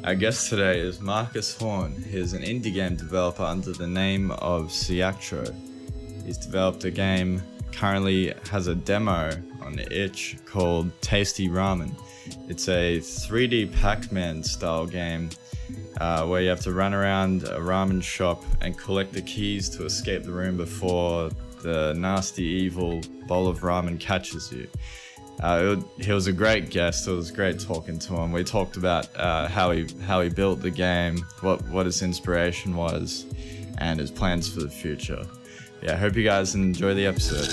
Our guest today is Marcus Horn. He is an indie game developer under the name of Siactro. He's developed a game, currently has a demo on itch called Tasty Ramen. It's a 3D Pac-Man style game where you have to run around a ramen shop and collect the keys to escape the room before the nasty, evil bowl of ramen catches you. He was a great guest. It was great talking to him. We talked about how he built the game, what his inspiration was, and his plans for the future. Yeah, I hope you guys enjoy the episode.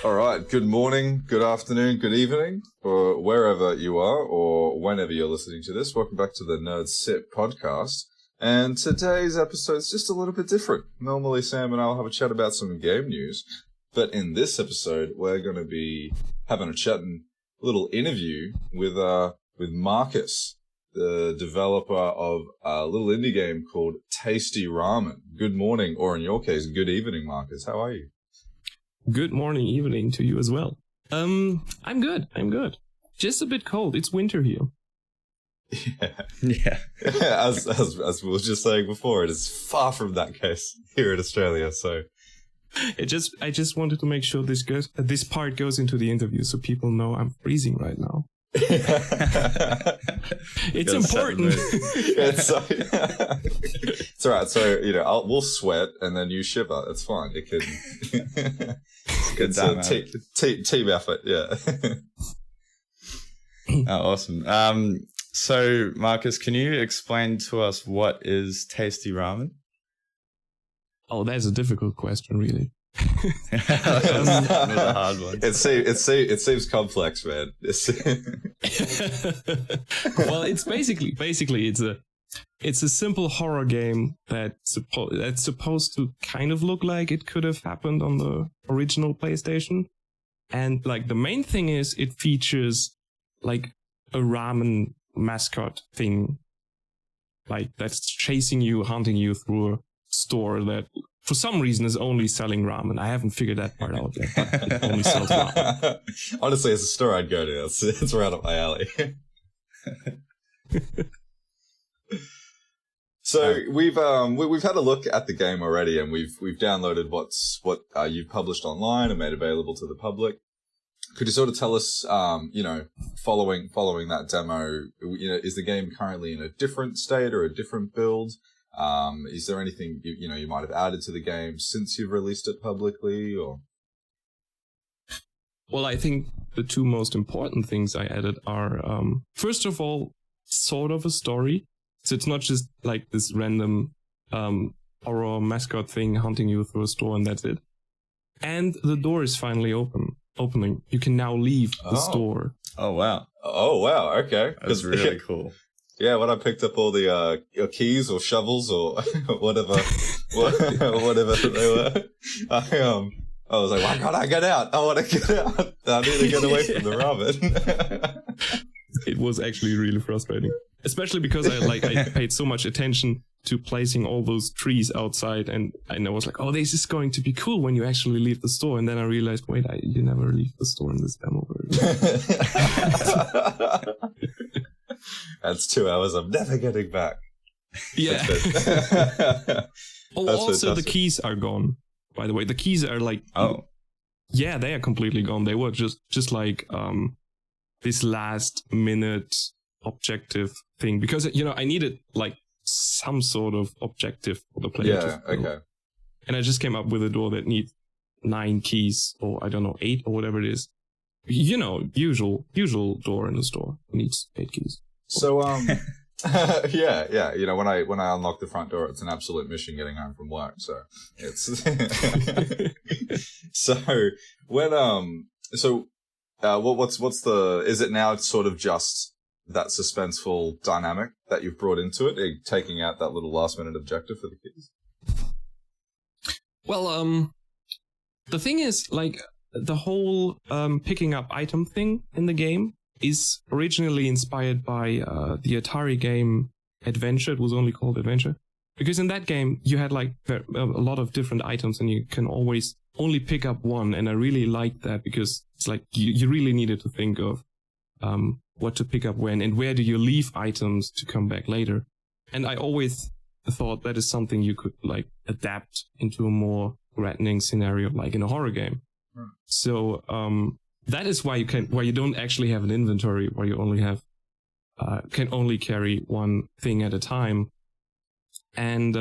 All right, good morning, good afternoon, good evening, or wherever you are, or whenever you're listening to this. Welcome back to the Nerd Sit podcast. And today's episode is just a little bit different. Normally, Sam and I will have a chat about some game news, but in this episode, we're going to be having a little interview with Marcus, the developer of a little indie game called Tasty Ramen. Good morning, or in your case, good evening, Marcus. How are you? Good morning, evening to you as well. I'm good. Just a bit cold. It's winter here. Yeah. As we were just saying before, it is far from that case here in Australia. So, I just wanted to make sure this part goes into the interview so people know I'm freezing right now. It's important. It's all right. So we'll sweat and then you shiver. It's fine. It can. It's a team effort. Yeah. Oh, awesome. So, Marcus, can you explain to us what is Tasty Ramen? Oh, that's a difficult question, really. The hard one. It seems complex, man. Well, it's basically it's a simple horror game that's supposed to kind of look like it could have happened on the original PlayStation, and like the main thing is it features like a ramen mascot thing, like that's chasing you, hunting you through a store that for some reason is only selling ramen. I haven't figured that part out yet, but it only sells ramen. Honestly, it's a store I'd go to. It's right up my alley. So we've had a look at the game already, and we've downloaded what you've published online and made available to the public. Could you sort of tell us, following that demo, is the game currently in a different state or a different build? Is there anything you might have added to the game since you've released it publicly, or? Well, I think the two most important things I added are, first of all, sort of a story. So it's not just like this random horror mascot thing hunting you through a store and that's it. And the door is finally opening. You can now leave the store. Oh, wow. Oh, wow. Okay. That's really cool. Yeah, when I picked up all the keys or shovels or whatever they were, I was like, why can't I get out? I want to get out. I need to get away from the ramen. It was actually really frustrating, especially because I paid so much attention to placing all those trees outside, and I was like, oh, this is going to be cool when you actually leave the store. And then I realized, wait, you never leave the store in this demo version. That's 2 hours I'm never getting back. Yeah. Also, the keys are gone. By the way, the keys are like, yeah, they are completely gone. They were just like this last minute objective thing, because I needed like some sort of objective for the player. Yeah, okay. And I just came up with a door that needs 9 keys, or I don't know, 8 or whatever it is. Usual door in the store needs 8 keys. So yeah. When I unlock the front door, it's an absolute mission getting home from work. So it's what's the, is it now sort of just that suspenseful dynamic that you've brought into it, taking out that little last minute objective for the keys? Well, the thing is, like, the whole picking up item thing in the game is originally inspired by the Atari game Adventure. It was only called Adventure. Because in that game, you had like a lot of different items, and you can always only pick up one, and I really liked that because it's like you really needed to think of what to pick up when, and where do you leave items to come back later. And I always thought that is something you could like adapt into a more threatening scenario, like in a horror game. So that is why you don't actually have an inventory, where you only have can only carry one thing at a time. And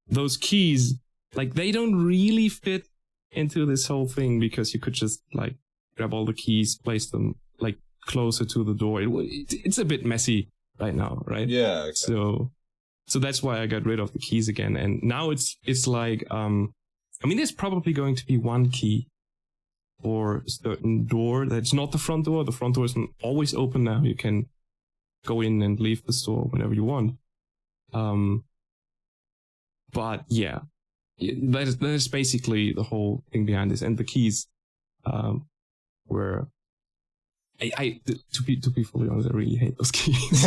those keys, like, they don't really fit into this whole thing, because you could just like grab all the keys, place them like closer to the door. It's a bit messy right now, right? Yeah. Okay. So that's why I got rid of the keys again. And now it's like, I mean, there's probably going to be one key for a certain door that's not the front door. The front door isn't always open now. You can go in and leave the store whenever you want. But yeah, that is basically the whole thing behind this. And the keys, were, to be fully honest, I really hate those keys.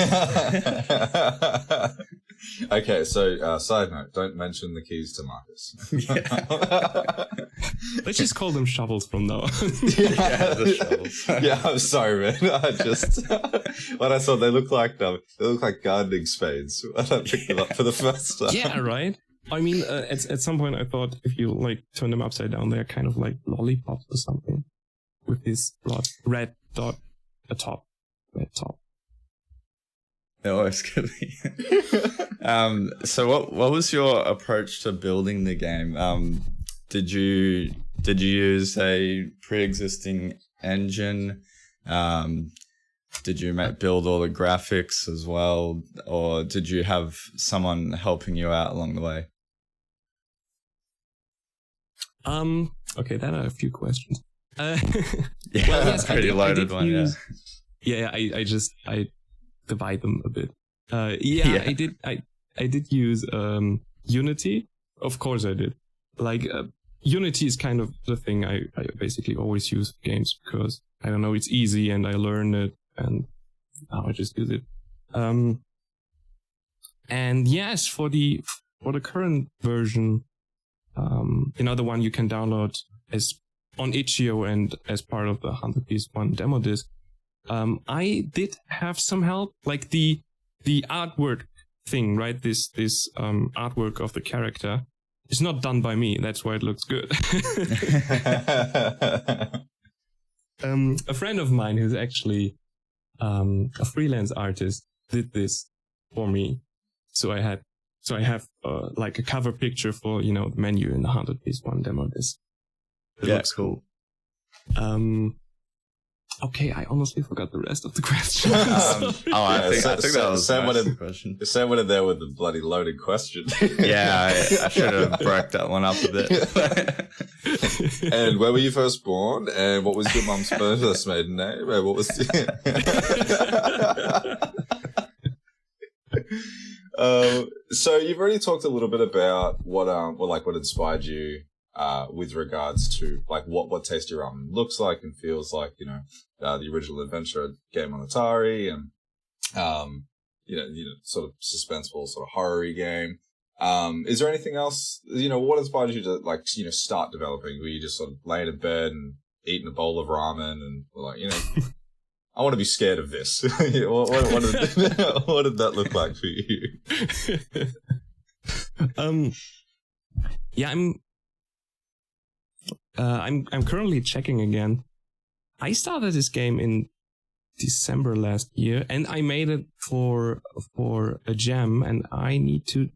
Okay, so side note, don't mention the keys to Marcus. Let's just call them shovels from now on. Yeah, the shovels. Yeah, I'm sorry, man. I just when I saw they look like gardening spades when I picked them up for the first time. Yeah, right. I mean, at some point I thought if you like turn them upside down, they're kind of like lollipops or something, with this red dot atop, red top. It always could be. So what was your approach to building the game? Did you use a pre-existing engine? Did you build all the graphics as well, or did you have someone helping you out along the way? Okay, that are a few questions. Yeah, well, yes, pretty loaded one. Yeah, I divide them a bit. Yeah. I did use Unity. Of course I did. Like, Unity is kind of the thing I basically always use for games, because I don't know, it's easy and I learned it, and now I just use it. And yes, for the current version, another one you can download as on itch.io and as part of the 100-piece one demo disc. I did have some help, like the artwork thing, right? This artwork of the character is not done by me. That's why it looks good. A friend of mine who's actually a freelance artist did this for me. So I have like a cover picture for, the menu in the 100-piece one demo disc. It looks cool. Okay, I honestly forgot the rest of the question. I think that was the question. Sam went in there with the bloody loaded question. Yeah, I should have broke that one up a bit. And where were you first born? And what was your mum's first maiden name? And what was so you've already talked a little bit about what inspired you with regards to like what Tasty Ramen looks like and feels like, the original adventure game on Atari, and sort of suspenseful, sort of horror-y game. Is there anything else? What inspired you to start developing? Were you just sort of laying in bed and eating a bowl of ramen and like, I want to be scared of this? what did that look like for you? Yeah, I'm currently checking again. I started this game in December last year, and I made it for a jam, and I need to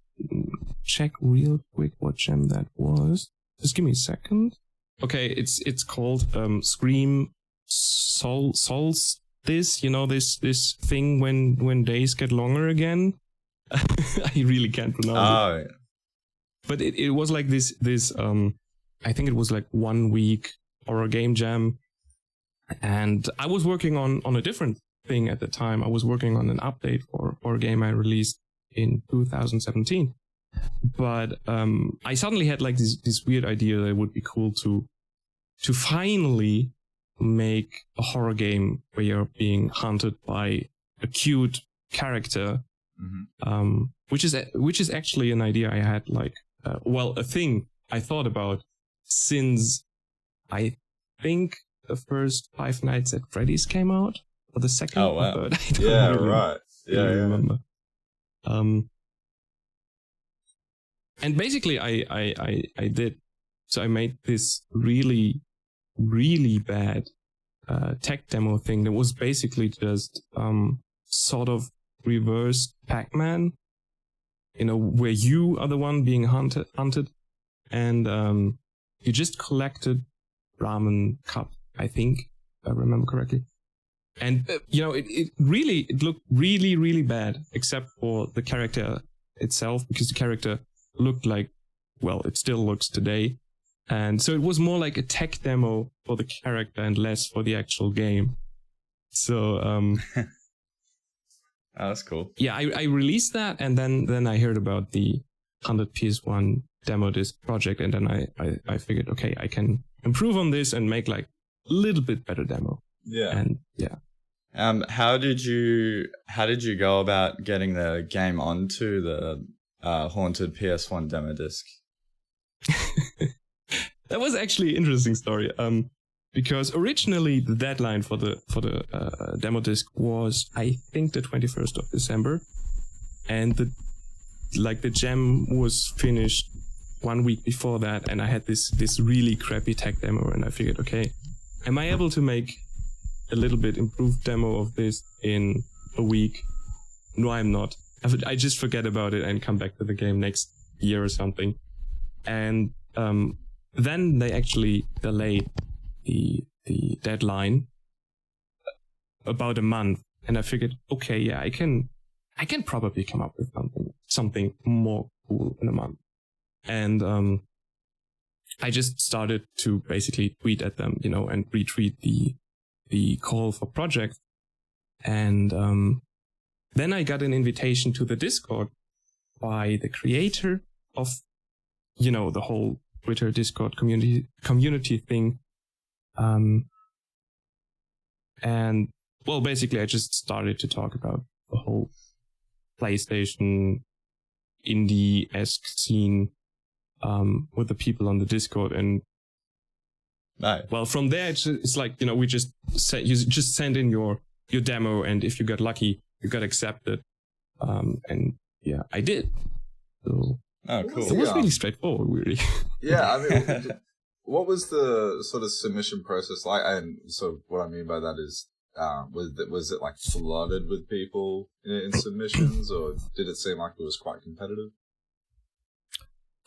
check real quick what jam that was. Just give me a second. Okay, it's called Scream Solstice. This thing when days get longer again. I really can't pronounce it. Yeah. But it was like this I think it was like 1 week horror game jam. And I was working on a different thing at the time. I was working on an update for a game I released in 2017. But I suddenly had like this weird idea that it would be cool to finally make a horror game where you're being hunted by a cute character. Mm-hmm. Which is actually an idea I had, like, a thing I thought about since I think the first Five Nights at Freddy's came out, or the second Oh, wow. or third. I don't Yeah, really right. Yeah, remember. And basically, I did. So I made this really, really bad tech demo thing that was basically just sort of reverse Pac-Man, where you are the one being hunted, and you just collected ramen cup, I think, if I remember correctly. And it looked really, really bad, except for the character itself, because the character looked like, well, it still looks today. And so it was more like a tech demo for the character and less for the actual game. So Oh, that's cool. yeah, I released that, and then I heard about the 100 PS1 demo disc project, and then I figured, okay, I can improve on this and make like a little bit better demo. Yeah. And yeah. How did you go about getting the game onto the haunted PS1 demo disc? That was actually an interesting story. Because originally the deadline for the demo disc was, I think, the 21st of December, and the gem was finished 1 week before that, and I had this really crappy tech demo, and I figured, okay, am I able to make a little bit improved demo of this in a week? No, I'm not. I just forget about it and come back to the game next year or something. And then they actually delayed the deadline about a month, and I figured, okay, yeah, I can probably come up with something more cool in a month. And I just started to basically tweet at them, and retweet the call for project. And then I got an invitation to the Discord by the creator of, the whole Twitter Discord community thing. And well, basically I just started to talk about the whole PlayStation indie-esque scene with the people on the Discord. And Nice. well, from there it's like, we just you just send in your demo, and if you got lucky, you got accepted. And yeah, I did. So Oh, cool. it was really straightforward, really. Yeah, I mean, what was the sort of submission process like? And so what I mean by that is, was it like flooded with people in submissions, or did it seem like it was quite competitive?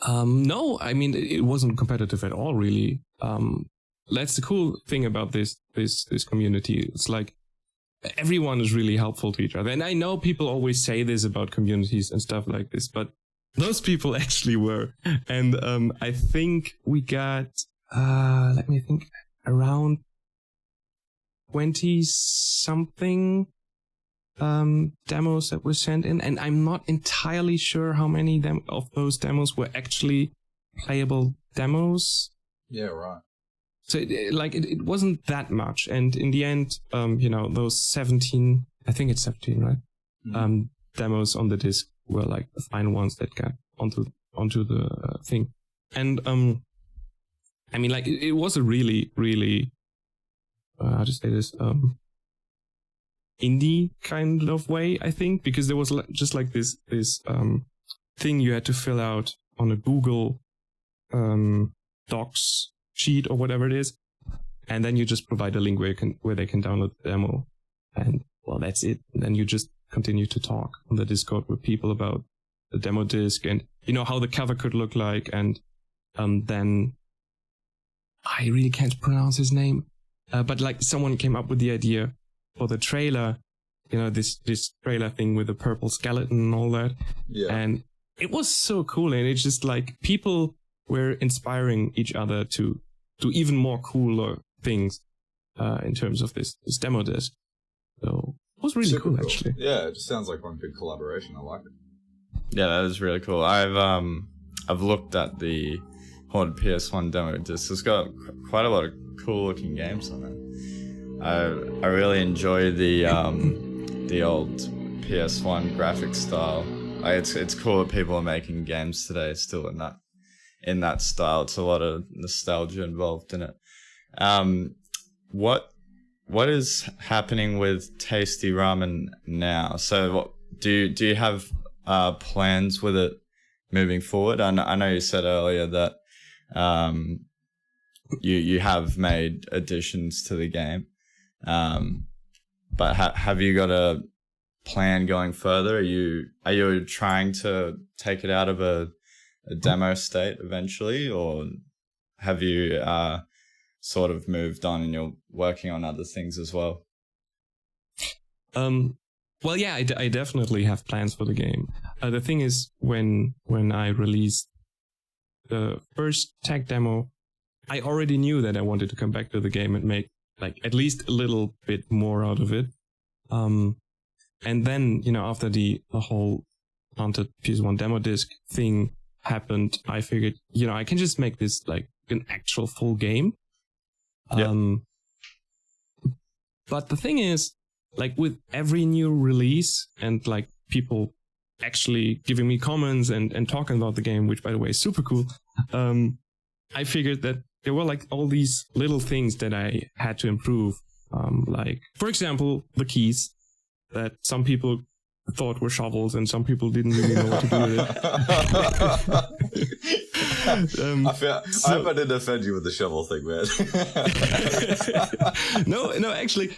No, I mean, it wasn't competitive at all, really. That's the cool thing about this community. It's like everyone is really helpful to each other. And I know people always say this about communities and stuff like this, but those people actually were. And I think we got, let me think, around 20-something demos that were sent in. And I'm not entirely sure how many of those demos were actually playable demos. Yeah, right. So it wasn't that much. And in the end, those 17, I think it's 17, right? Mm-hmm. Demos on the disc were like the final ones that got onto the thing. And I mean, like, it was a really, really, how to say this, indie kind of way, I think, because there was just like this thing you had to fill out on a Google Docs sheet or whatever it is, and then you just provide a link where they can download the demo, and well, that's it. And then you just continue to talk on the Discord with people about the demo disc and how the cover could look like. And then I really can't pronounce his name, but like someone came up with the idea for the trailer, this trailer thing with the purple skeleton and all that. Yeah. And it was so cool, and it's just like people were inspiring each other to do even more cooler things in terms of this demo disc. So it was really cool, actually. Yeah, it just sounds like one big collaboration. I like it. Yeah, that is really cool. I've looked at the haunted PS1 demo disc. It's got quite a lot of cool looking games on it. I really enjoy the old PS1 graphic style. It's cool that people are making games today still in in that style. It's a lot of nostalgia involved in it. What is happening with Tasty Ramen now? So do you have plans with it moving forward? I know you said earlier that you have made additions to the game, but have you got a plan going further? Are you trying to take it out of a demo state eventually, or have you sort of moved on and you're working on other things as well? Well, yeah, I definitely have plans for the game. The thing is, when I released the first tech demo, I already knew that I wanted to come back to the game and make like at least a little bit more out of it. And then, after the whole Haunted PS1 demo disc thing happened, I figured, I can just make this like an actual full game. But the thing is, like with every new release and like people actually giving me comments and talking about the game, which by the way is super cool, I figured that there were like all these little things that I had to improve. Like, for example, the keys that some people thought were shovels and some people didn't really know what to do with it. I hope I didn't offend you with the shovel thing, man. No, actually,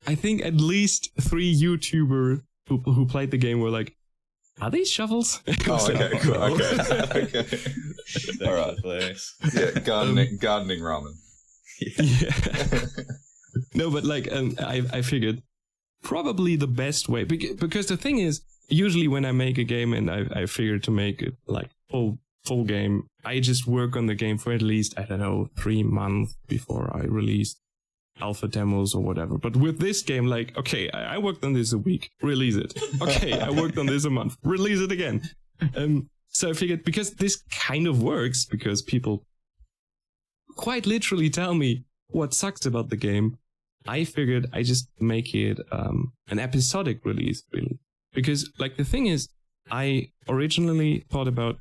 I think at least 3 YouTuber who played the game were like, "Are these shovels?" Oh, okay, cool. Okay. All right. Yeah, gardening ramen. Yeah. No, but like, I figured probably the best way, because the thing is, usually when I make a game and I figure to make it like full game, I just work on the game for at least, I don't know, 3 months before I release alpha demos or whatever. But with this game, like, okay, I worked on this a week, release it. Okay, I worked on this a month, release it again. So I figured, because this kind of works, because people quite literally tell me what sucks about the game, I figured I just make it an episodic release, really. Because, like, the thing is, I originally thought about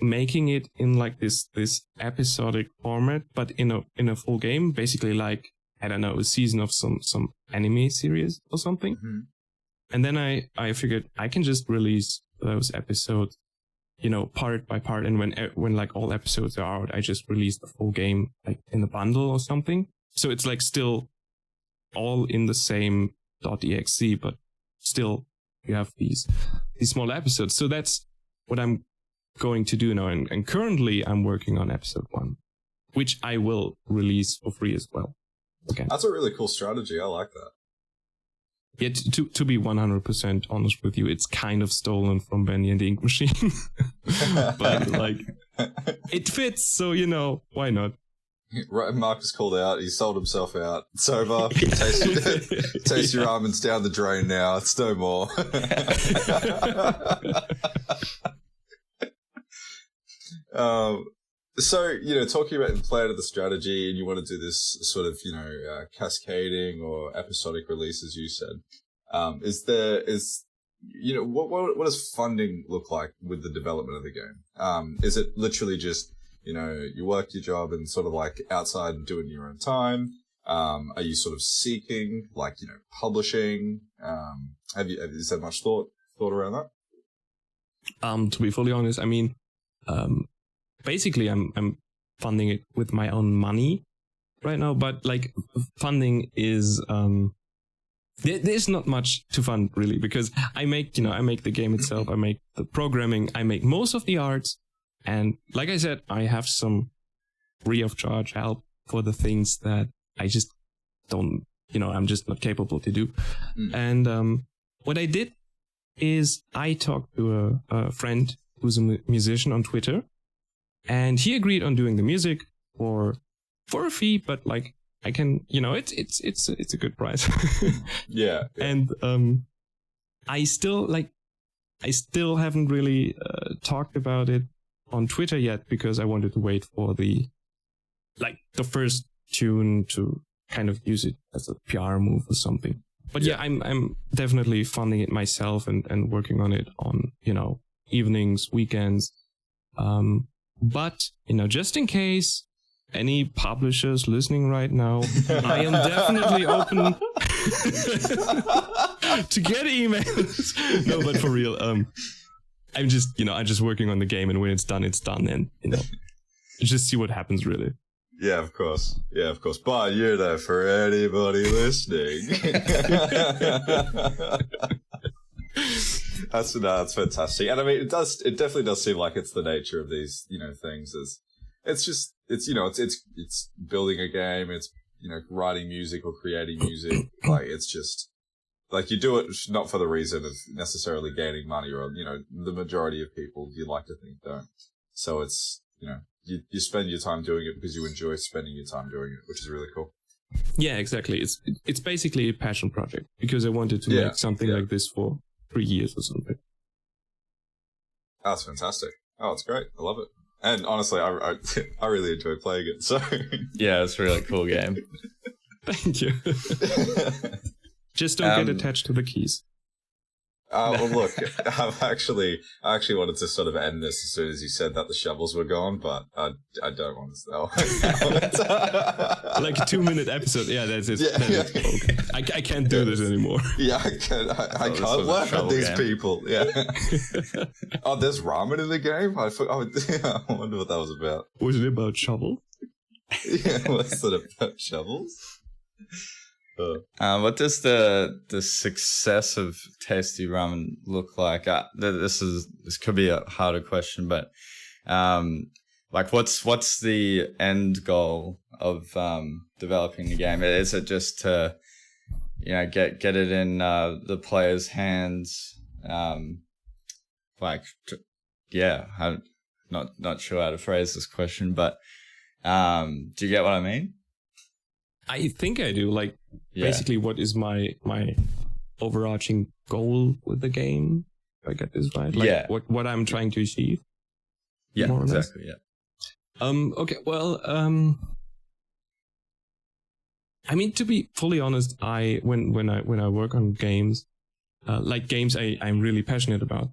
making it in like this episodic format, but in a full game, basically like, I don't know, a season of some anime series or something. Mm-hmm. And then I figured I can just release those episodes, part by part. And when like all episodes are out, I just release the full game like in a bundle or something. So it's like still all in the same .exe, but still you have these small episodes. So that's what I'm going to do now. And currently I'm working on episode 1, which I will release for free as well. Okay. That's a really cool strategy. I like that. Yeah, to be 100% honest with you, it's kind of stolen from Benny and the Ink Machine. But like, it fits, so why not? Right, Marcus called out. He sold himself out. It's over. Tasty ramen's down the drain now. It's no more. So, talking about the plan of the strategy, and you want to do this sort of, cascading or episodic release, as you said. What does funding look like with the development of the game? Is it literally just, you work your job and sort of like outside and do it in your own time? Are you sort of seeking like, publishing? Is there much thought around that? To be fully honest, I mean, basically I'm funding it with my own money right now, but like funding is, there's not much to fund really, because I make the game itself, I make the programming, I make most of the arts. And like I said, I have some free of charge help for the things that I just don't, I'm just not capable to do. And what I did is I talked to a friend who's a musician on Twitter, and he agreed on doing the music for a fee, but like I can, it's a good price. Yeah. And I still haven't really talked about it on Twitter yet, because I wanted to wait for the first tune to kind of use it as a PR move or something. But yeah, I'm definitely funding it myself and working on it on, evenings, weekends. But, just in case any publishers listening right now, I am definitely open to get emails. No, but for real, I'm just working on the game, and when it's done, and just see what happens, really. Yeah, of course. But for anybody listening, that's fantastic. And I mean, it definitely does seem like it's the nature of these, things. It's building a game. It's writing music or creating music. Like, it's just like, you do it not for the reason of necessarily gaining money, or the majority of people, you like to think, don't. So it's you spend your time doing it because you enjoy spending your time doing it, which is really cool. Yeah, exactly. It's basically a passion project, because I wanted to make something like this for 3 years or something. That's fantastic. Oh, it's great. I love it. And honestly, I really enjoy playing it. So yeah, it's a really cool game. Thank you. Just don't get attached to the keys. Well, look, I actually wanted to sort of end this as soon as you said that the shovels were gone, but I don't want to. Like a 2-minute episode. Yeah, that's it. Yeah. Okay. I can't do this anymore. Yeah, I can't work with these people. Yeah. Oh, there's ramen in the game? I wonder what that was about. Was it about shovels? Yeah, what's it about shovels? What does the success of Tasty Ramen look like? This could be a harder question, but like what's the end goal of developing the game? Is it just to get it in the players' hands? I'm not sure how to phrase this question, but do you get what I mean? I think I do. Like, basically, what is my overarching goal with the game? If I get this right? Like, what I'm trying to achieve? Yeah, more or exactly. less? Yeah. Okay. Well, I mean, to be fully honest, when I work on games, like games I'm really passionate about,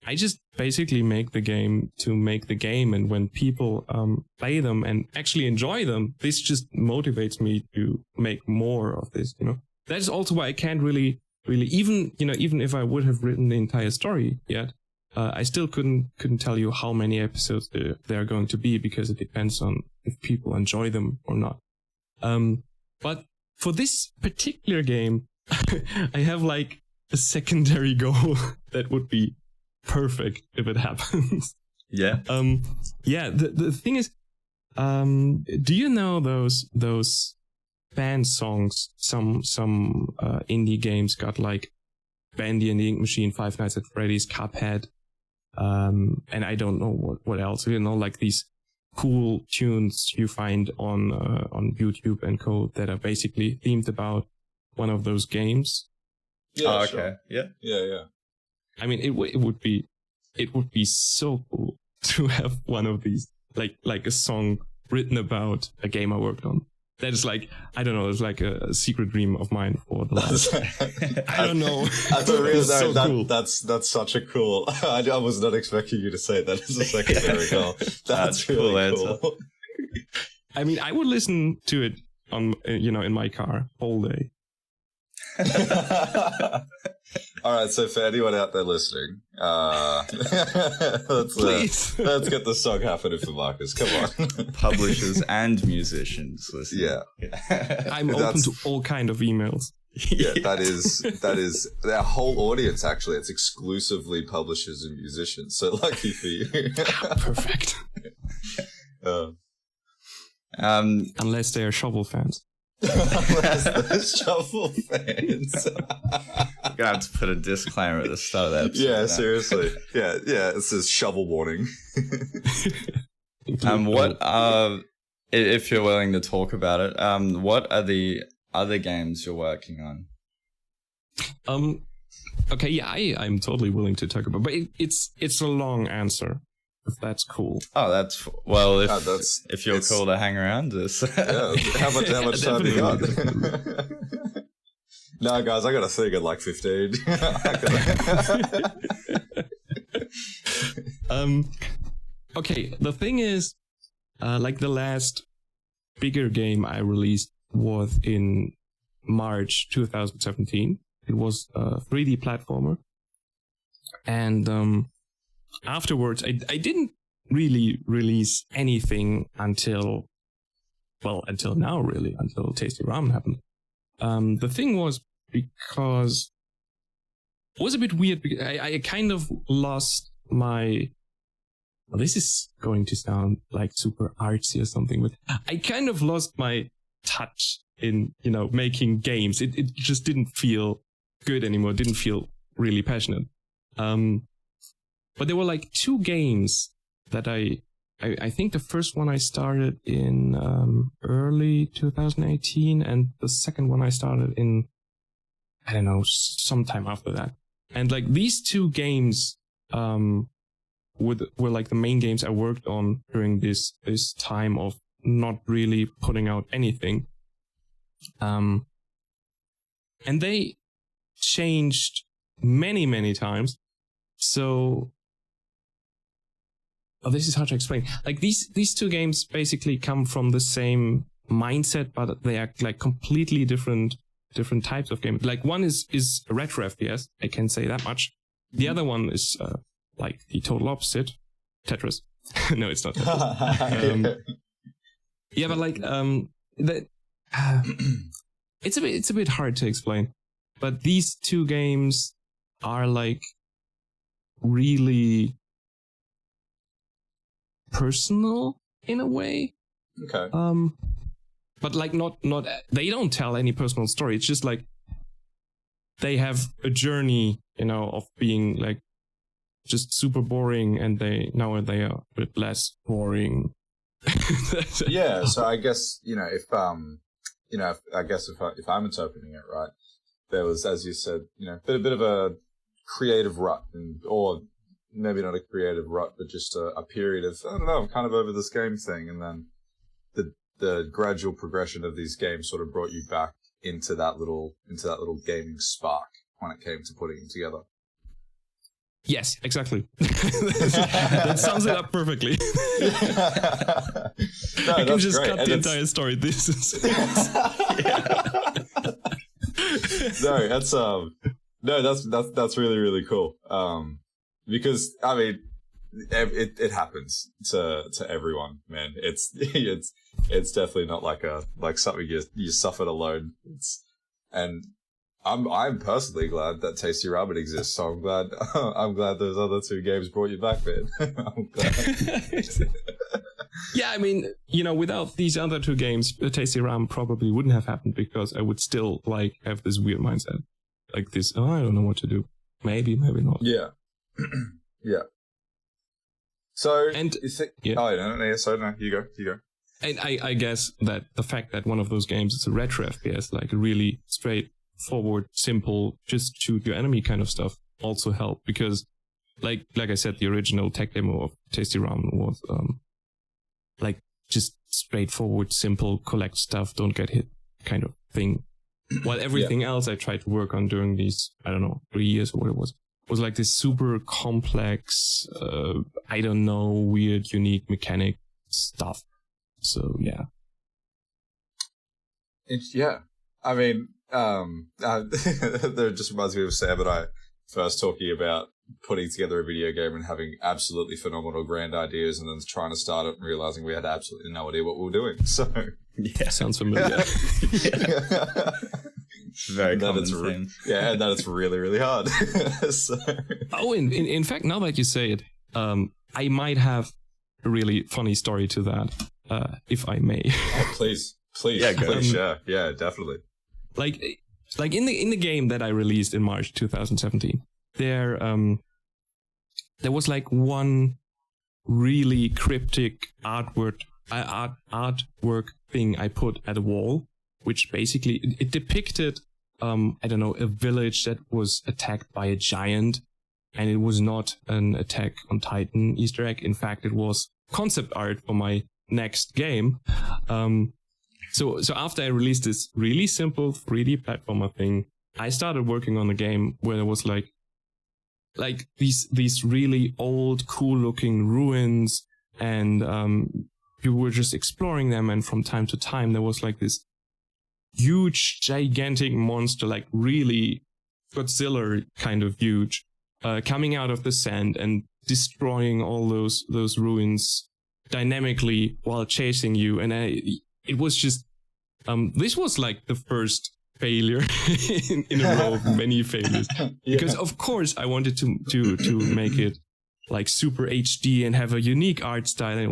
I just basically make the game to make the game, and when people play them and actually enjoy them, this just motivates me to make more of this. That is also why I can't really even if I would have written the entire story yet, I still couldn't tell you how many episodes there are going to be, because it depends on if people enjoy them or not. But for this particular game, I have like a secondary goal that would be perfect if it happens. Yeah. The thing is, do you know those band songs? Some indie games got, like Bandy and the Ink Machine, Five Nights at Freddy's, Cuphead, and I don't know what else. Like these cool tunes you find on YouTube and co that are basically themed about one of those games. Yeah. Oh, sure. okay. Yeah. Yeah. I mean, it would be so cool to have one of these, like a song written about a game I worked on. That is like, I don't know, it's like a secret dream of mine for the last. I don't know. Cool. That's such a cool. I was not expecting you to say that as a secondary goal. That's really cool. I mean, I would listen to it on in my car all day. All right, so for anyone out there listening, let's get the song happening for Marcus. Come on, publishers and musicians listening. Yeah. I'm open to all kind of emails. Yeah, that is their whole audience. Actually, it's exclusively publishers and musicians. So lucky for you. Perfect. Unless they are shovel fans. Unless they're shovel fans. You're gonna have to put a disclaimer at the start of that episode. Yeah, seriously. Yeah, it says shovel warning. What if you're willing to talk about it, what are the other games you're working on? Okay, yeah, I'm totally willing to talk about, but it's a long answer, if that's cool. Oh, if you're cool to hang around this. Yeah, how much time do you got? No, guys, I got a thing at like 15. okay, the thing is, like the last bigger game I released was in March 2017. It was a 3D platformer. And afterwards, I didn't really release anything until now, really, until Tasty Ramen happened. The thing was because it was a bit weird. Because I kind of lost my. Well, this is going to sound like super artsy or something, but I kind of lost my touch in, making games. It just didn't feel good anymore. It didn't feel really passionate. But there were like two games that I think the first one I started in early 2018, and the second one I started in, I don't know, sometime after that. And like these two games were like the main games I worked on during this time of not really putting out anything. And they changed many times. So this is hard to explain. Like these two games basically come from the same mindset, but they are like completely different types of games. Like one is a retro FPS, I can say that much. The other one is like the total opposite, Tetris. No, it's not Tetris. Yeah, but like it's a bit hard to explain. But these two games are like really personal in a way. Okay. But like not they don't tell any personal story. It's just like they have a journey, of being like just super boring, and they are a bit less boring. Yeah. So I guess if I'm interpreting it right, there was, as you said, a bit of a creative rut, or maybe not a creative rut, but just a period of, I don't know, I'm kind of over this game thing, and then the gradual progression of these games sort of brought you back into that little gaming spark when it came to putting them together. Yes, exactly. That sums it up perfectly. No, I can just great. cut And the entire story. This is that's really, really cool. Because I mean, it happens to everyone, man. It's definitely not like something you suffered alone. I'm personally glad that Tasty Ramen exists. So I'm glad those other two games brought you back, man. I'm glad. Yeah, I mean, without these other two games, Tasty Ramen probably wouldn't have happened, because I would still like have this weird mindset, like this. Oh, I don't know what to do. Maybe not. Yeah. Yeah. So, And yeah. Oh, no, sorry, no, you go. And I guess that the fact that one of those games is a retro FPS, like a really straightforward, simple, just shoot your enemy kind of stuff, also helped, because like I said, the original tech demo of Tasty Ramen was like just straightforward, simple, collect stuff, don't get hit kind of thing. While everything else I tried to work on during these, I don't know, 3 years or what it was like this super complex, I don't know, weird, unique mechanic stuff. So yeah. I mean, that just reminds me of Sam and I first talking about putting together a video game and having absolutely phenomenal grand ideas, and then trying to start it and realizing we had absolutely no idea what we were doing. So yeah, sounds familiar. Very common thing. And that it's really, really hard. So. Oh, in fact, now that you say it, I might have a really funny story to that, if I may. Oh, please. Yeah, go. Please share. Yeah, definitely. Like in the game that I released in March 2017, there was like one really cryptic artwork thing I put at a wall, which basically it depicted I don't know, a village that was attacked by a giant, and it was not an Attack on Titan Easter egg. In fact, it was concept art for my next game. So after I released this really simple 3D platformer thing, I started working on a game where there was like these really old, cool looking ruins and you were just exploring them, and from time to time there was like this huge, gigantic monster, like really Godzilla kind of huge, coming out of the sand and destroying all those ruins dynamically while chasing you. And it was just this was like the first failure in a row of many failures, because of course I wanted to make it like super HD and have a unique art style, and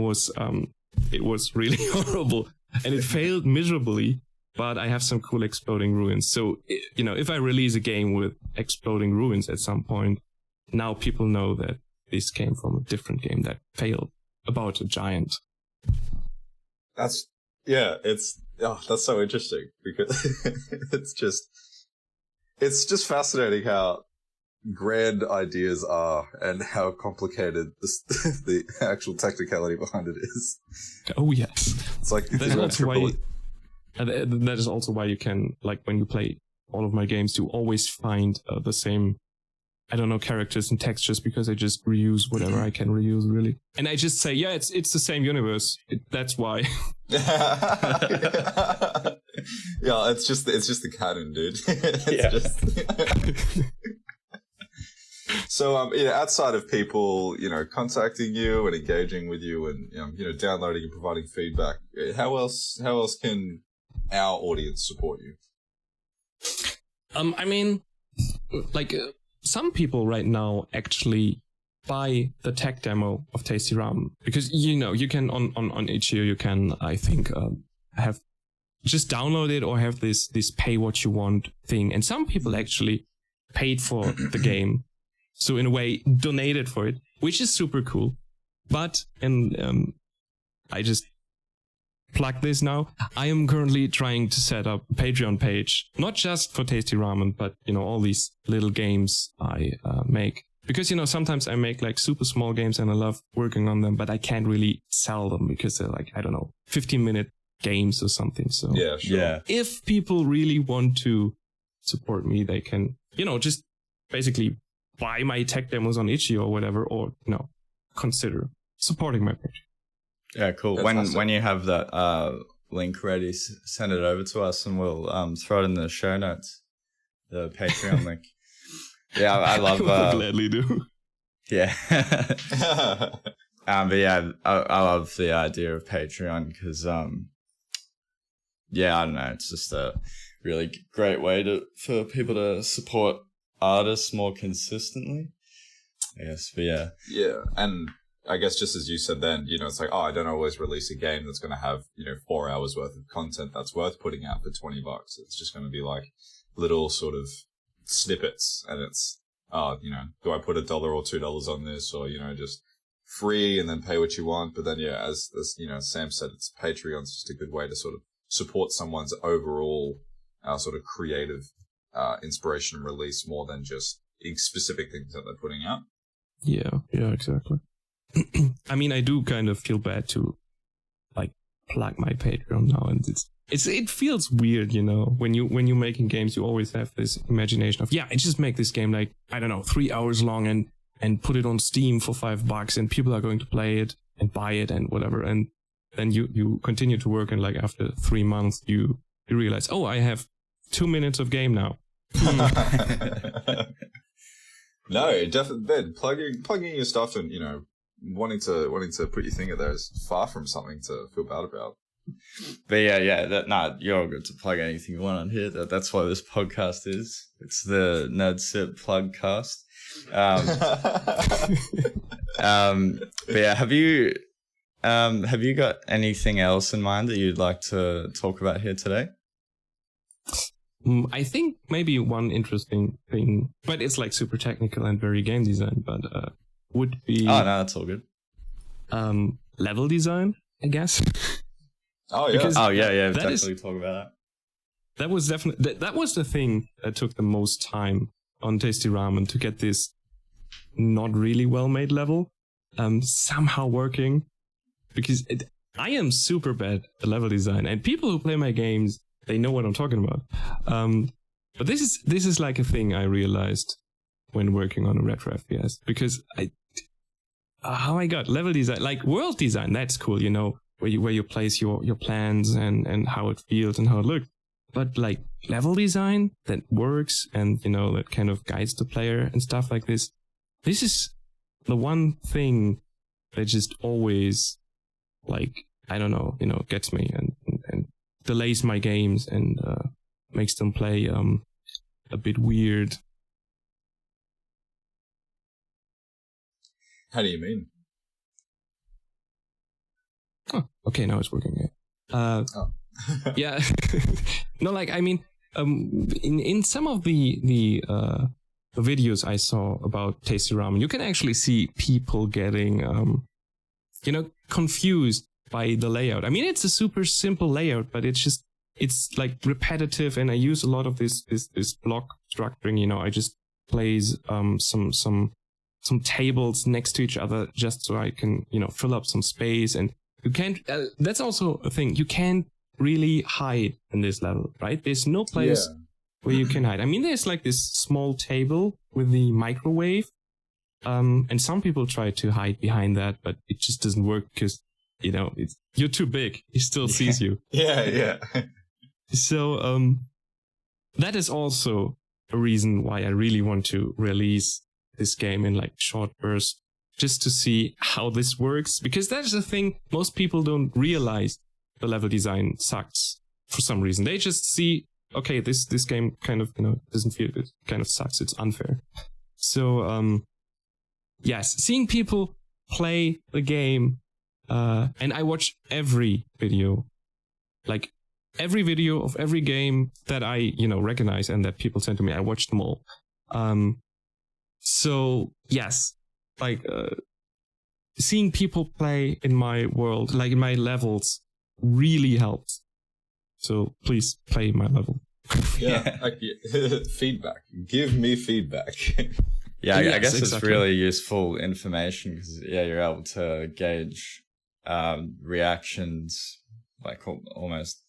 it was really horrible, and it failed miserably. But I have some cool exploding ruins, so if I release a game with exploding ruins at some point, now people know that this came from a different game that failed about a giant. That's so interesting, because it's just fascinating how grand ideas are and how complicated the actual technicality behind it is. Oh yes, it's like that is also why you can, like, when you play all of my games, you always find the same, I don't know, characters and textures, because I just reuse whatever I can reuse, really. And I just say, yeah, it's the same universe. That's why. Yeah, it's just the canon, dude. So, outside of people, contacting you and engaging with you, and downloading and providing feedback, how else can our audience support you? I mean, like, some people right now actually buy the tech demo of Tasty Ramen, because you can on itch.io, you can, I think, have just download it or have this pay what you want thing, and some people actually paid for the game, so in a way donated for it, which is super cool. But I just plug this now. I am currently trying to set up a Patreon page, not just for Tasty Ramen, but all these little games I make. Because sometimes I make like super small games and I love working on them, but I can't really sell them because they're like, I don't know, 15-minute games or something. So yeah, sure. Yeah. If people really want to support me, they can, just basically buy my tech demos on itch.io or whatever, or consider supporting my page. Yeah, cool. That's When awesome. when you have that link ready, send it over to us and we'll throw it in the show notes, the Patreon link. Yeah, I love. I will gladly do. Yeah. But yeah, I love the idea of Patreon because I don't know, it's just a really great way for people to support artists more consistently, I guess. But yeah. Yeah, and I guess just as you said then, it's like, I don't always release a game that's going to have, 4 hours worth of content that's worth putting out for $20. It's just going to be like little sort of snippets, and it's, do I put $1 or $2 on this, or, just free and then pay what you want. But then, yeah, as Sam said, it's Patreon's just a good way to sort of support someone's overall sort of creative inspiration and release, more than just specific things that they're putting out. Yeah, exactly. I mean, I do kind of feel bad to like plug my Patreon now, and it feels weird, when you're making games, you always have this imagination of, I just make this game like, I don't know, 3 hours long and put it on Steam for $5, and people are going to play it and buy it and whatever, and then you continue to work, and like after 3 months you realize, oh, I have 2 minutes of game now. No, definitely. Ben, plugging your stuff and wanting to put your thing in there is far from something to feel bad about. But you're good to plug anything you want on here. That's what this podcast is. It's the Nerd Sip Plugcast. But yeah, have you got anything else in mind that you'd like to talk about here today? I think maybe one interesting thing, but it's like super technical and very game design, but would be... Oh, no, that's all good. Level design, I guess. Oh, yeah. Because definitely talk about that. That was definitely... That was the thing that took the most time on Tasty Ramen, to get this not really well-made level somehow working. Because I am super bad at level design, and people who play my games, they know what I'm talking about. But this is like a thing I realized when working on a retro FPS, because oh my god, level design, like world design, that's cool, you know, where you place your plans and how it feels and how it looks. But like level design that works and, you know, that kind of guides the player and stuff like this. This is the one thing that just always, like, I don't know, you know, gets me and delays my games and makes them play a bit weird. How do you mean? Oh, okay, now it's working. Yeah. No, like, I mean, in some of the videos I saw about Tasty Ramen, you can actually see people getting, you know, confused by the layout. I mean, it's a super simple layout, but it's like repetitive, and I use a lot of this block structuring. You know, I just place some tables next to each other just so I can, you know, fill up some space. And you can't. That's also a thing. You can't really hide in this level, right? There's no place where you can hide. I mean, there's like this small table with the microwave, and some people try to hide behind that, but it just doesn't work because, you know, you're too big. He still sees you. Yeah. So that is also a reason why I really want to release this game in like short bursts, just to see how this works, because that's the thing. Most people don't realize the level design sucks for some reason. They just see, okay, this game kind of, you know, doesn't feel good, kind of sucks, it's unfair. So yes, seeing people play the game, and I watch every video, like every video of every game that I, you know, recognize and that people send to me, I watch them all. So yes, like seeing people play in my world, like in my levels, really helps. So please play my level. Feedback. Give me feedback. Yeah, I guess exactly. It's really useful information because, yeah, you're able to gauge reactions, like almost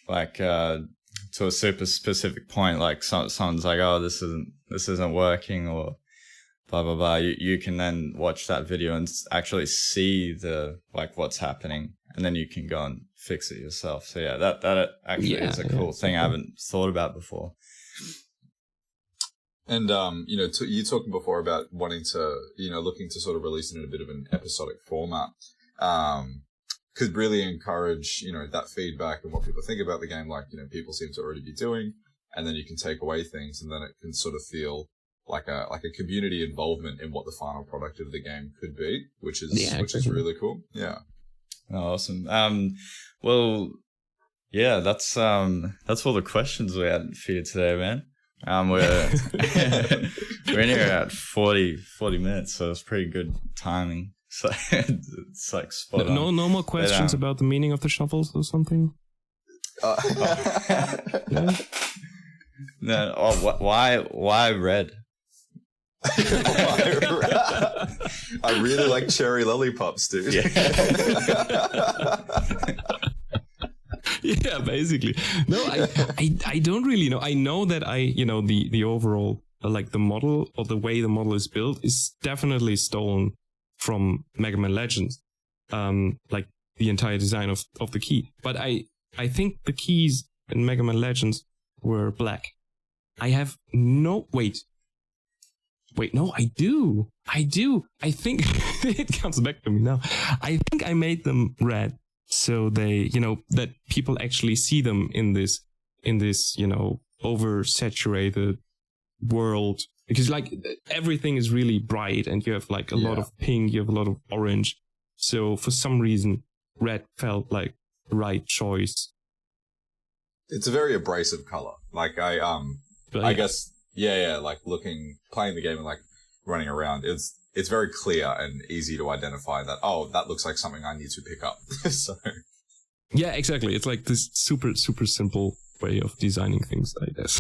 like to a super specific point. Like someone's like, "Oh, this isn't working," or blah blah blah. You can then watch that video and actually see the like what's happening, and then you can go and fix it yourself. So yeah, that actually is a cool thing I haven't thought about before. And you know, you talking before about wanting to, you know, looking to sort of release it in a bit of an episodic format, could really encourage, you know, that feedback and what people think about the game. Like, you know, people seem to already be doing, and then you can take away things, and then it can sort of feel like a community involvement in what the final product of the game could be, which is really cool. Yeah. Oh, awesome. Well, yeah, that's all the questions we had for you today, man. We're in here at 40 minutes, so it's pretty good timing. So it's like spot on. No more questions about the meaning of the shovels or something? Yeah? No. Oh, why red? I really like cherry lollipops, dude. Yeah, basically. No, I don't really know. I know that the overall, like the model or the way the model is built is definitely stolen from Mega Man Legends. Like the entire design of the key. But I think the keys in Mega Man Legends were black. I have no... Wait, no, I do. I think it comes back to me now. I think I made them red. So they, you know, that people actually see them in this, you know, oversaturated world, because like everything is really bright and you have like a lot of pink, you have a lot of orange. So for some reason, red felt like the right choice. It's a very abrasive color. Like I guess, like playing the game and like running around, it's very clear and easy to identify that, oh, that looks like something I need to pick up. So yeah, exactly. It's like this super, super simple way of designing things, I guess.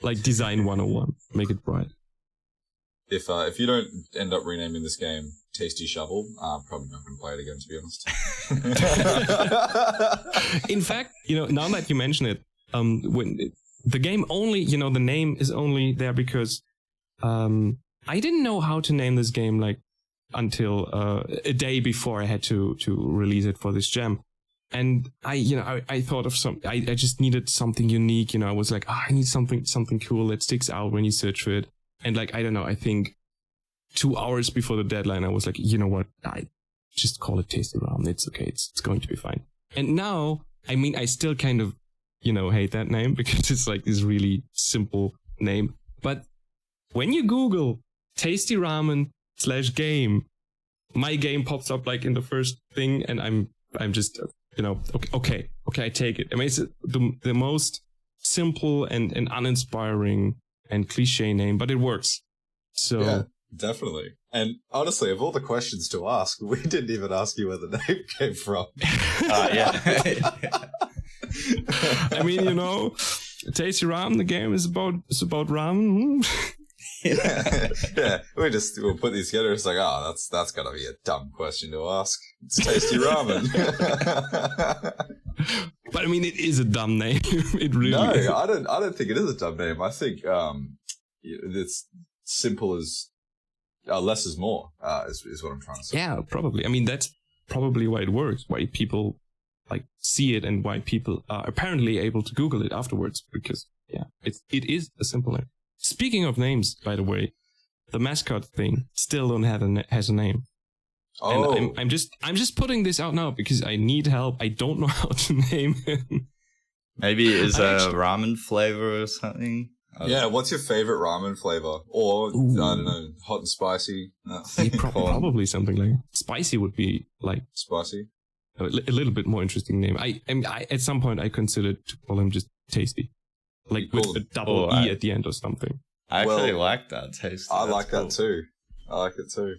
Like design 101, make it bright. If you don't end up renaming this game Tasty Shovel, I'm probably not going to play it again, to be honest. In fact, you know, now that you mention it, when the game only, you know, the name is only there because I didn't know how to name this game like until a day before I had to release it for this jam. And I thought of I just needed something unique. I was like, I need something cool that sticks out when you search for it. And like, I don't know, I think 2 hours before the deadline, I was like, you know what? I just call it Tasty Ramen. It's okay. It's going to be fine. And now, I still kind of, hate that name because it's like this really simple name. But when you Google Tasty Ramen /game, my game pops up like in the first thing, and I'm just, okay, I take it. It's the most simple and uninspiring and cliche name, but it works. So yeah, definitely. And honestly, of all the questions to ask, we didn't even ask you where the name came from. Yeah. Tasty Ramen, the game is about ramen. Yeah. We'll put these together. It's like, that's gotta be a dumb question to ask. It's Tasty Ramen. But it is a dumb name. It really is. I don't think it is a dumb name. I think it's simple as less is more. Is what I'm trying to say. Yeah, probably. That's probably why it works. Why people like see it, and why people are apparently able to Google it afterwards. Because it is a simple name. Speaking of names, by the way, the mascot thing still has a name. Oh, and I'm just putting this out now because I need help. I don't know how to name him. Maybe it's a ramen flavor or something. Yeah, what's your favorite ramen flavor? Or, Ooh. I don't know, hot and spicy? No. Probably something like spicy would be like Spicy? a little bit more interesting name. I at some point I considered to call him just Tasty. Like with a double E at the end or something. I actually like that taste. I like that too. I like it too.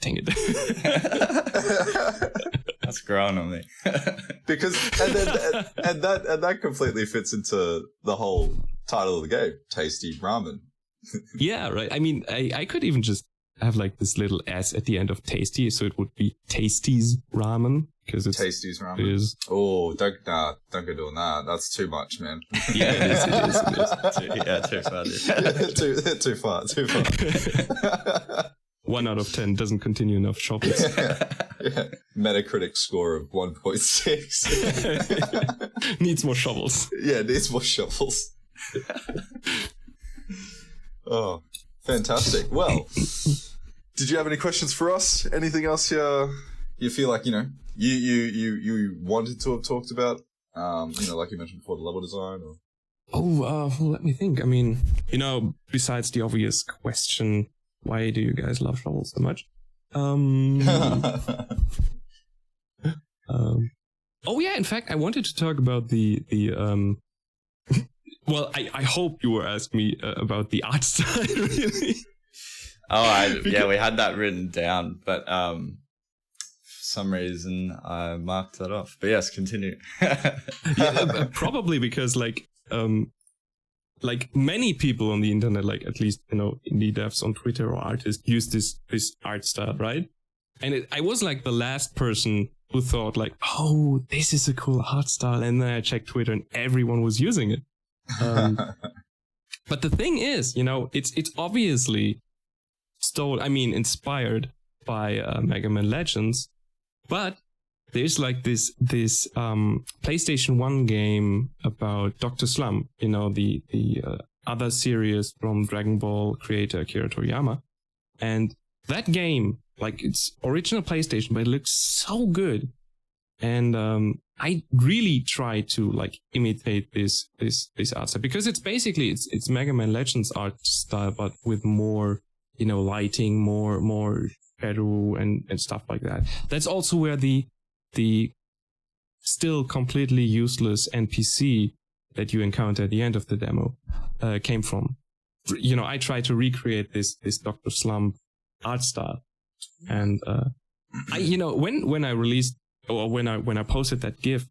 Dang it. That's growing on me. Because and that completely fits into the whole title of the game, Tasty Ramen. Yeah, right. I could even just have like this little S at the end of Tasty, so it would be Tasty's Ramen. Because it's Tasty's Ramen. Oh, don't go doing that. That's too much, man. Yeah, it is. Too far. Too far. 1 out of 10 doesn't continue enough shovels. Yeah. Metacritic score of 1.6. Needs more shovels. Yeah, needs more shovels. Oh, fantastic. Well, did you have any questions for us? Anything else you feel like, you wanted to have talked about? Like you mentioned before, the level design or... Well, let me think. Besides the obvious question, why do you guys love shovels so much? Oh yeah, in fact, I wanted to talk about the well, I hope you were asking me about the art style, really. Oh, we had that written down, but for some reason I marked that off. But yes, continue. Yeah, probably because like many people on the internet, like at least indie devs on Twitter or artists use this art style, right? And I was like the last person who thought like, oh, this is a cool art style, and then I checked Twitter and everyone was using it. But the thing is, it's obviously inspired by Mega Man Legends, but there's like this PlayStation 1 game about Dr. Slump, the other series from Dragon Ball creator Akira Toriyama. And that game, like it's original PlayStation, but it looks so good. And I really try to like imitate this art style because it's basically it's Mega Man Legends art style, but with more lighting, more shadow and stuff like that. That's also where the still completely useless NPC that you encounter at the end of the demo came from. I try to recreate this Dr. Slump art style, and when I released or when I posted that GIF,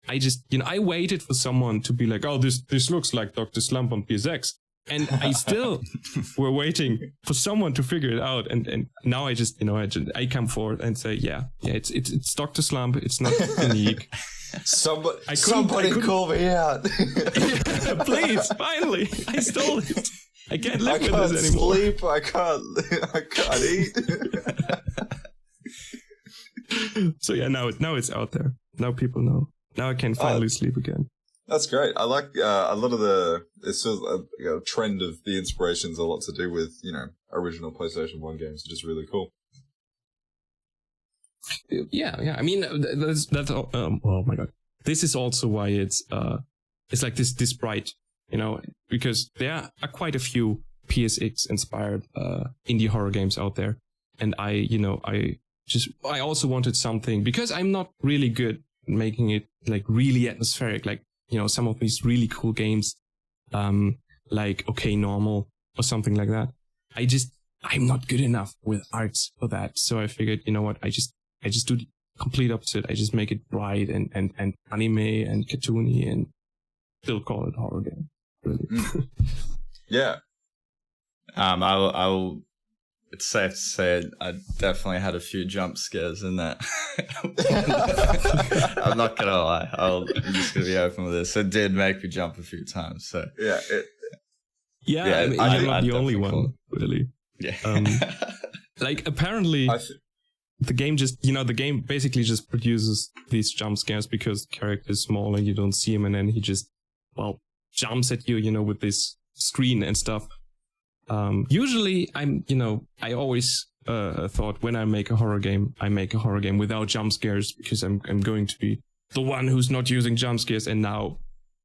I just I waited for someone to be like, oh, this looks like Dr. Slump on PSX. And I still were waiting for someone to figure it out, and now I just I come forward and say it's Dr. Slump. It's not unique. Somebody call me out. Yeah, please, finally, I stole it. I can't I live with can't this anymore. sleep. I can't eat. So yeah, now it's out there. Now people know. Now I can finally sleep again. That's great. I like a lot of the. It's sort of a trend of the inspirations. A lot to do with original PlayStation 1 games, which is really cool. Yeah. I mean, that's. Oh my god. This is also why it's like this bright, because there are quite a few PSX inspired indie horror games out there, and I also wanted something, because I'm not really good at making it like really atmospheric, like some of these really cool games, like OK Normal or something like that. I'm not good enough with arts for that, so I figured, what, I just do the complete opposite. I just make it bright and anime and cartoony and still call it horror game. Really. Yeah. It's safe to say I definitely had a few jump scares in that. I'm not gonna lie. I'm just gonna be open with this. It did make me jump a few times. So yeah. I mean, you're not the only one, really. Yeah. Like apparently. The game the game basically just produces these jump scares because the character is small and you don't see him, and then he just, jumps at you, with this screen and stuff. Usually I always thought when I make a horror game without jump scares, because I'm going to be the one who's not using jump scares, and now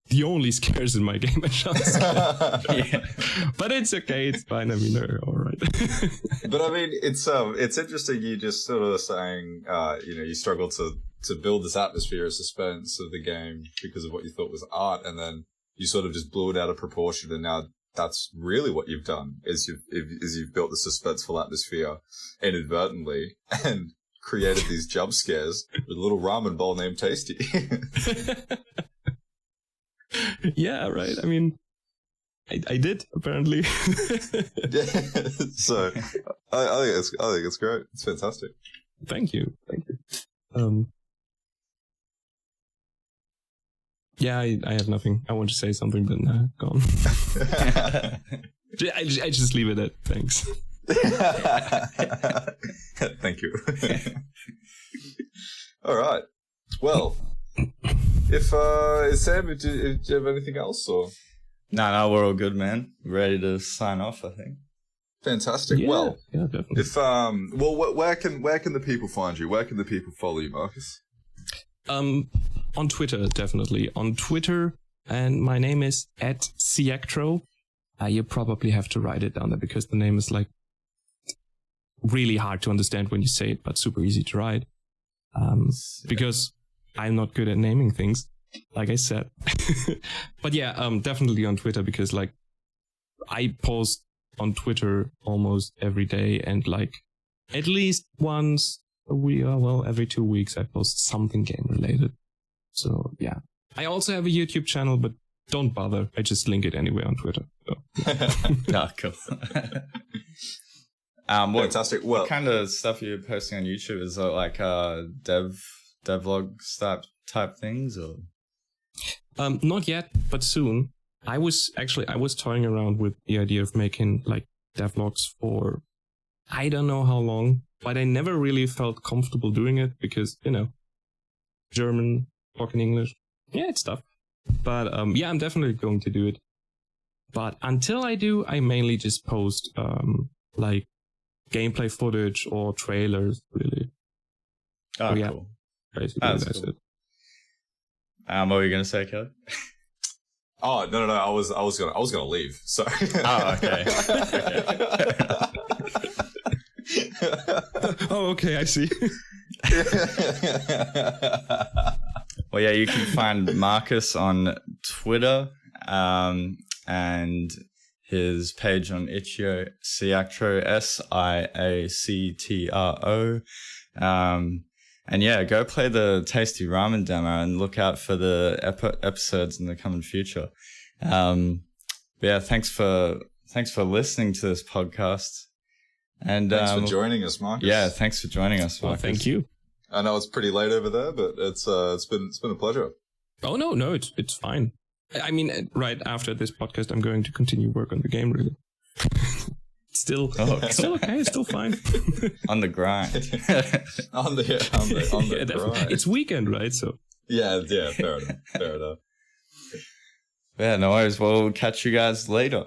the only scares in my game are jump scares. Yeah. But it's okay, it's fine. I mean, they're all right. But I mean, it's interesting. You just sort of saying, you struggle to build this atmosphere of suspense of the game because of what you thought was art, and then you sort of just blew it out of proportion, and now that's really what you've done is you've built the suspenseful atmosphere inadvertently and created these jump scares with a little ramen bowl named Tasty. Yeah, right. I mean, I did apparently. Yeah. So I think it's great. It's fantastic. Thank you. Yeah, I have nothing. I want to say something, but nah, gone. I just leave it at thanks. Thank you. All right. Well, if Sam, do you have anything else, or? No, we're all good, man. Ready to sign off, I think. Fantastic. Yeah, well, definitely. If where can the people find you? Where can the people follow you, Marcus? On Twitter, definitely. On Twitter, and my name is @Siactro. You probably have to write it down there because the name is like really hard to understand when you say it, but super easy to write. Because I'm not good at naming things, like I said. But yeah, definitely on Twitter, because like I post on Twitter almost every day, and like at least once a week, every 2 weeks I post something game related. So yeah, I also have a YouTube channel, but don't bother. I just link it anyway on Twitter. So. Cool. Fantastic. What kind of stuff are you posting on YouTube? Is it like devlog type things, or? Not yet, but soon. I was toying around with the idea of making like devlogs for I don't know how long, but I never really felt comfortable doing it because, German, talking English. Yeah, it's tough. But yeah, I'm definitely going to do it. But until I do, I mainly just post like gameplay footage or trailers, really. Oh, yeah. cool. Basically, that's cool. it. What were you gonna say, Kelly? Oh no! I was gonna leave. So. Oh, okay. Oh, okay. I see. Well, yeah, you can find Marcus on Twitter, and his page on Itch.io, Siactro, Siactro. And yeah, go play the Tasty Ramen demo and look out for the episodes in the coming future. Yeah, thanks for listening to this podcast. And thanks for joining us, Marcus. Yeah, thanks for joining us, Marcus. Well, thank you. I know it's pretty late over there, but it's been a pleasure. Oh no, it's fine. I mean, right after this podcast, I'm going to continue work on the game, really. Still, Oh, still okay, still fine. On the grind. on the Yeah, grind. it's weekend, right? So Yeah, fair enough. Yeah, no worries. Well, we'll catch you guys later.